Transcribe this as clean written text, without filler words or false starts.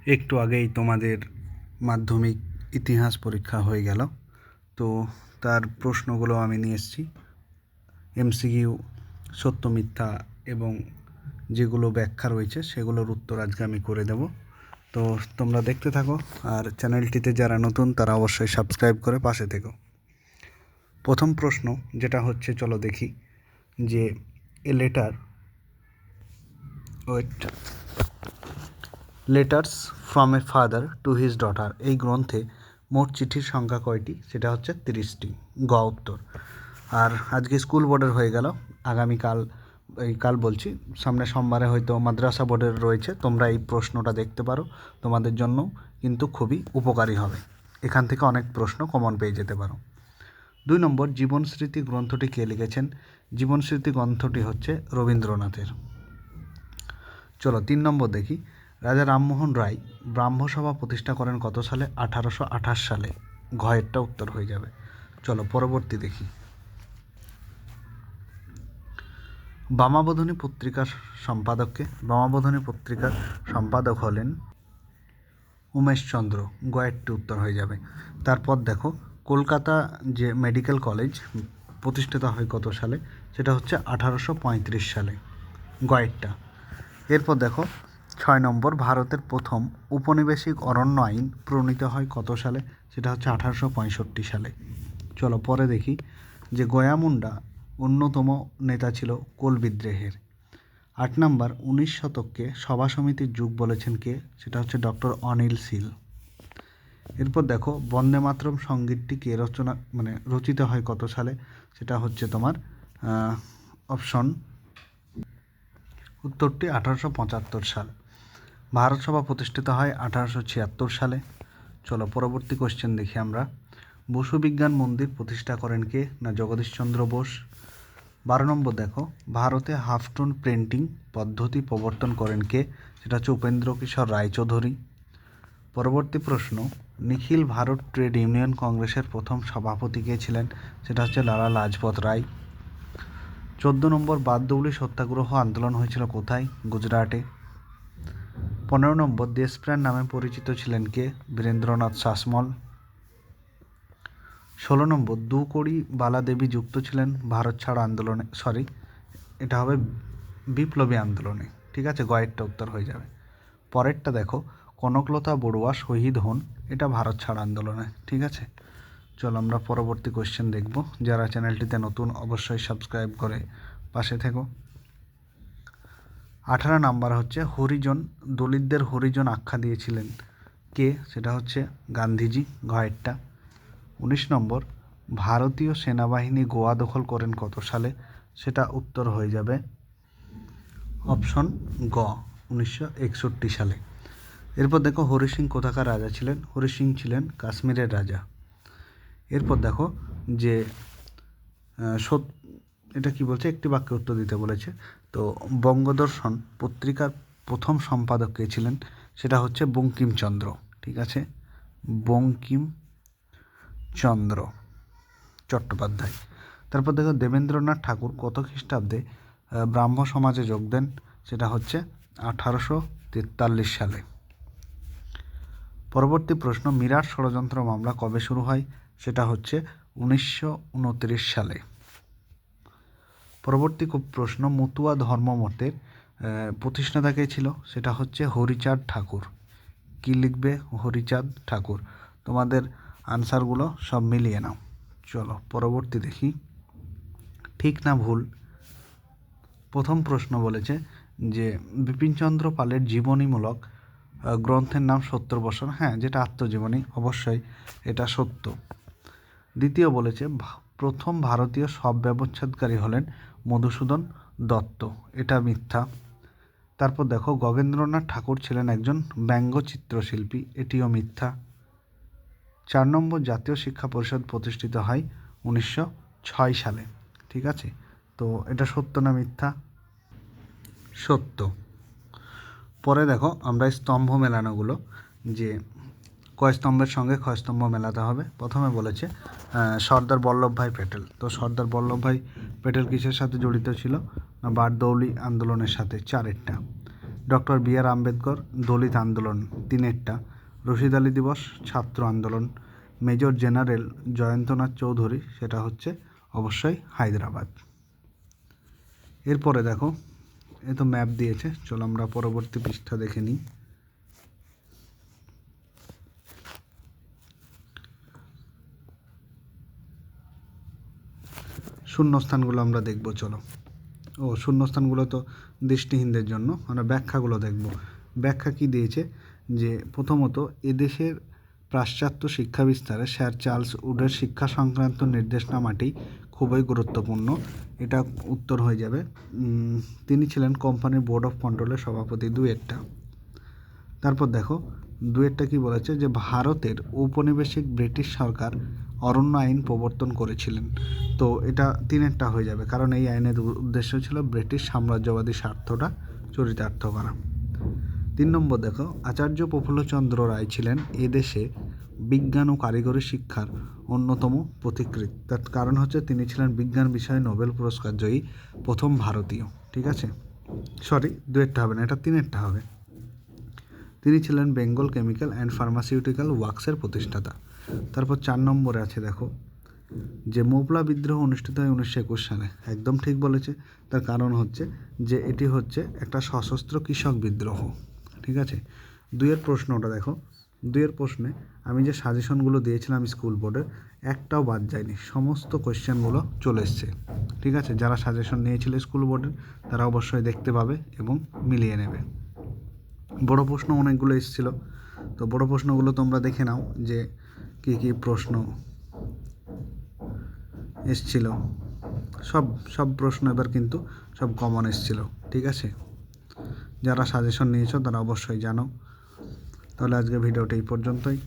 একটু আগেই তোমাদের মাধ্যমিক ইতিহাস পরীক্ষা হয়ে গেল, তো তার প্রশ্নগুলো আমি নিয়ে এসেছি। এমসিকিউ, সত্য মিথ্যা এবং যেগুলো ব্যাখ্যা রয়েছে সেগুলোর উত্তর আজকে আমি করে দেব। তো তোমরা দেখতে থাকো, আর চ্যানেলটিতে যারা নতুন তারা অবশ্যই সাবস্ক্রাইব করে পাশে থেকো। প্রথম প্রশ্ন যেটা হচ্ছে, চলো দেখি, যে letters from a father to his daughter, এই গ্রন্থে মোট চিঠির সংখ্যা কয়টি? সেটা হচ্ছে 30টি। গ উত্তর। আর আজকে স্কুল বোর্ডের হয়ে গেল, আগামীকাল, কাল বলছি, সামনে সোমবারে হয়তো মাদ্রাসা বোর্ডের রয়েছে। তোমরা এই প্রশ্নটা দেখতে পারো, তোমাদের জন্য কিন্তু খুবই উপকারী হবে। এখান থেকে অনেক প্রশ্ন কমন পেয়ে যেতে পারো। 2 নম্বর, জীবনস্মৃতি গ্রন্থটি কে লিখেছেন? জীবনস্মৃতি গ্রন্থটি হচ্ছে রবীন্দ্রনাথের। চলো 3 নম্বর দেখি, রাজা রামমোহন রায় ব্রাহ্মসভা প্রতিষ্ঠা করেন কত সালে? 1828 সালে। ঘয়েরটা উত্তর হয়ে যাবে। চলো পরবর্তী দেখি। বামাবোধিনী পত্রিকার সম্পাদককে? বামাবোধিনী পত্রিকার সম্পাদক হলেন উমেশচন্দ্র। গয়েরটি উত্তর হয়ে যাবে। তারপর দেখো, কলকাতা যে মেডিকেল কলেজ প্রতিষ্ঠিত হয় কত সালে? সেটা হচ্ছে 1835 সালে। গয়েরটা। এরপর দেখো 6 নম্বর, ভারতের প্রথম উপনিবেশিক অরণ্য আইন প্রণীত হয় কত সালে? সেটা হচ্ছে 1865 সালে। চলো পরে দেখি, যে গয়া মুন্ডা অন্যতম নেতা ছিল কোল বিদ্রোহের। 8 নম্বর, 19 শতককে সভা সমিতির যুগ বলেছেন কে? সেটা হচ্ছে ডক্টর অনিল শীল। এরপর দেখো, বন্দে মাতরম সঙ্গীতটি কে রচিত হয় কত সালে? সেটা হচ্ছে তোমার অপশন উত্তরটি 1875 সাল। ভারত সভা প্রতিষ্ঠিত হয় 1876 সালে। চলো পরবর্তী কোশ্চেন দেখি আমরা। বসু বিজ্ঞান মন্দির প্রতিষ্ঠা করেন কে? না জগদীশচন্দ্র বোস। 12 নম্বর দেখো, ভারতে হাফ-টোন প্রিন্টিং পদ্ধতি প্রবর্তন করেন কে? সেটা হচ্ছে উপেন্দ্র কিশোর রায়চৌধুরী। পরবর্তী প্রশ্ন, নিখিল ভারত ট্রেড ইউনিয়ন কংগ্রেসের প্রথম সভাপতি কে ছিলেন? সেটা হচ্ছে লালা লাজপত রায়। 14 নম্বর, বারদৌলি সত্যাগ্রহ আন্দোলন হয়েছিল কোথায়? গুজরাটে। 15 নম্বর, দেশপ্রাণ নামে পরিচিত ছিলেন কে? বীরেন্দ্রনাথ শাসমল। 16 নম্বর, দুকড়ি বালা দেবী যুক্ত ছিলেন ভারত ছাড় আন্দোলনে, এটা হবে বিপ্লবী আন্দোলনে। ঠিক আছে, গয়েরটা উত্তর হয়ে যাবে। পরেরটা দেখো, কনকলতা বড়ুয়া শহীদ হন, এটা ভারত ছাড় আন্দোলনে। ঠিক আছে, চলো আমরা পরবর্তী কোশ্চেন দেখব। যারা চ্যানেলটিতে নতুন অবশ্যই সাবস্ক্রাইব করে পাশে থেকো। 18 নাম্বার হচ্ছে, হরিজন, দলিতদের হরিজন আখ্যা দিয়েছিলেন কে? সেটা হচ্ছে গান্ধীজি। ঘয়েরটা। 19 নম্বর, ভারতীয় সেনাবাহিনী গোয়া দখল করেন কত সালে? সেটা উত্তর হয়ে যাবে অপশন গ, 1961 সালে। এরপর দেখো, হরি সিং কোথাকার রাজা ছিলেন? হরি সিং ছিলেন কাশ্মীরের রাজা। এরপর দেখো, যে এটা কি বলছে, একটি বাক্যে উত্তর দিতে বলেছে। তো বঙ্গদর্শন পত্রিকার প্রথম সম্পাদক কে ছিলেন? সেটা হচ্ছে বঙ্কিমচন্দ্র। ঠিক আছে, বঙ্কিমচন্দ্র চট্টোপাধ্যায়। তারপর দেখো, দেবেন্দ্রনাথ ঠাকুর কত খ্রিস্টাব্দে ব্রাহ্ম সমাজে যোগ দেন? সেটা হচ্ছে 1843 সালে। পরবর্তী প্রশ্ন, মিরাট ষড়যন্ত্র মামলা কবে শুরু হয়? সেটা হচ্ছে 1929 সালে। পরবর্তী প্রশ্ন, মতুয়া ধর্মমতের প্রতিষ্ঠাতা কে ছিল? সেটা হচ্ছে হরিচাঁদ ঠাকুর। কি লিখবে? হরিচাঁদ ঠাকুর। তোমাদের আনসারগুলো সব মিলিয়ে নাও। চলো পরবর্তী দেখি, ঠিক না ভুল। প্রথম প্রশ্ন বলেছে যে বিপিনচন্দ্র পালের জীবনীমূলক গ্রন্থের নাম 70 বছর। হ্যাঁ, যেটা আত্মজীবনী, অবশ্যই এটা সত্য। দ্বিতীয় বলেছে প্রথম ভারতীয় শব ব্যবচ্ছেদকারী হলেন মধুসূদন দত্ত, এটা মিথ্যা। তারপর দেখো, গগেন্দ্রনাথ ঠাকুর ছিলেন একজন ব্যঙ্গচিত্রশিল্পী, এটিও মিথ্যা। 4 নম্বর, জাতীয় শিক্ষা পরিষদ প্রতিষ্ঠিত হয় 1906 সালে। ঠিক আছে, তো এটা সত্য না মিথ্যা? সত্য। পরে দেখো, আমরা স্তম্ভ মেলানোগুলো, যে কয় স্তম্ভের সঙ্গে কয় স্তম্ভ মেলাতে হবে। প্রথমে বলেছে সর্দার বল্লভভাই প্যাটেল। তো সর্দার বল্লভভাই প্যাটেল কিসের সাথে জড়িত ছিল? না বারদৌলি আন্দোলনের সাথে। 4 এরটা। ডক্টর বি আর আম্বেদকর দলিত আন্দোলন তিনেরটা, রশিদ আলী দিবস ছাত্র আন্দোলন, মেজর জেনারেল জয়ন্তনাথ চৌধুরী সেটা হচ্ছে অবশ্যই হায়দ্রাবাদ। এরপরে দেখো এ তো ম্যাপ দিয়েছে, চলো আমরা পরবর্তী পৃষ্ঠা দেখে নিই। শূন্যস্থানগুলো আমরা দেখব, চলো। শূন্যস্থানগুলো তো দৃষ্টিহীনদের জন্য, আমরা ব্যাখ্যাগুলো দেখব। ব্যাখ্যা কি দিয়েছে যে প্রথমত এদেশের পাশ্চাত্য শিক্ষা বিস্তারে স্যার চার্লস উডের শিক্ষা সংক্রান্ত নির্দেশনামাটি খুবই গুরুত্বপূর্ণ। এটা উত্তর হয়ে যাবে। তিনি ছিলেন কোম্পানির বোর্ড অফ কন্ট্রোলের সভাপতি, দুয়েরটা। তারপর দেখো দুয়েরটা কি বলেছে যে ভারতের ঔপনিবেশিক ব্রিটিশ সরকার অরণ্য আইন প্রবর্তন করেছিলেন। তো এটা তিনেরটা হয়ে যাবে, কারণ এই আইনের উদ্দেশ্য ছিল ব্রিটিশ সাম্রাজ্যবাদী স্বার্থটা চরিতার্থ করা। 3 নম্বর দেখো আচার্য প্রফুল্লচন্দ্র রায় ছিলেন এদেশে বিজ্ঞান ও কারিগরি শিক্ষার অন্যতম পথিকৃৎ। তার কারণ হচ্ছে তিনি ছিলেন বিজ্ঞান বিষয়ে নোবেল পুরস্কার জয়ী প্রথম ভারতীয়। ঠিক আছে, সরি দুয়েরটা হবে না, এটা তিনেরটা হবে। তিনি ছিলেন বেঙ্গল কেমিক্যাল অ্যান্ড ফার্মাসিউটিক্যাল ওয়ার্কসের প্রতিষ্ঠাতা। তারপর 4 নম্বরে আছে দেখো যে মোপলা বিদ্রোহ অনুষ্ঠিত হয় 1921 সালে। একদম ঠিক বলেছে, তার কারণ হচ্ছে যে এটি হচ্ছে একটা সশস্ত্র কৃষক বিদ্রোহ। ঠিক আছে, দুইয়ের প্রশ্নটা দেখো, দুইয়ের প্রশ্নে আমি যে সাজেশনগুলো দিয়েছিলাম স্কুল বোর্ডের একটাও বাদ যায়নি, সমস্ত কোয়েশ্চেনগুলো চলে এসছে। ঠিক আছে, যারা সাজেশন নিয়েছিল স্কুল বোর্ডের তারা অবশ্যই দেখতে পাবে এবং মিলিয়ে নেবে। বড় প্রশ্ন অনেকগুলো এসেছিলো, তো বড় প্রশ্নগুলো তোমরা দেখে নাও যে কী কী প্রশ্ন এসছিল। সব প্রশ্ন এবার কিন্তু সব কমন এসছিল। ঠিক আছে, যারা সাজেশন নিয়েছো তারা অবশ্যই জানো। তাহলে আজকে ভিডিওটা এই পর্যন্তই।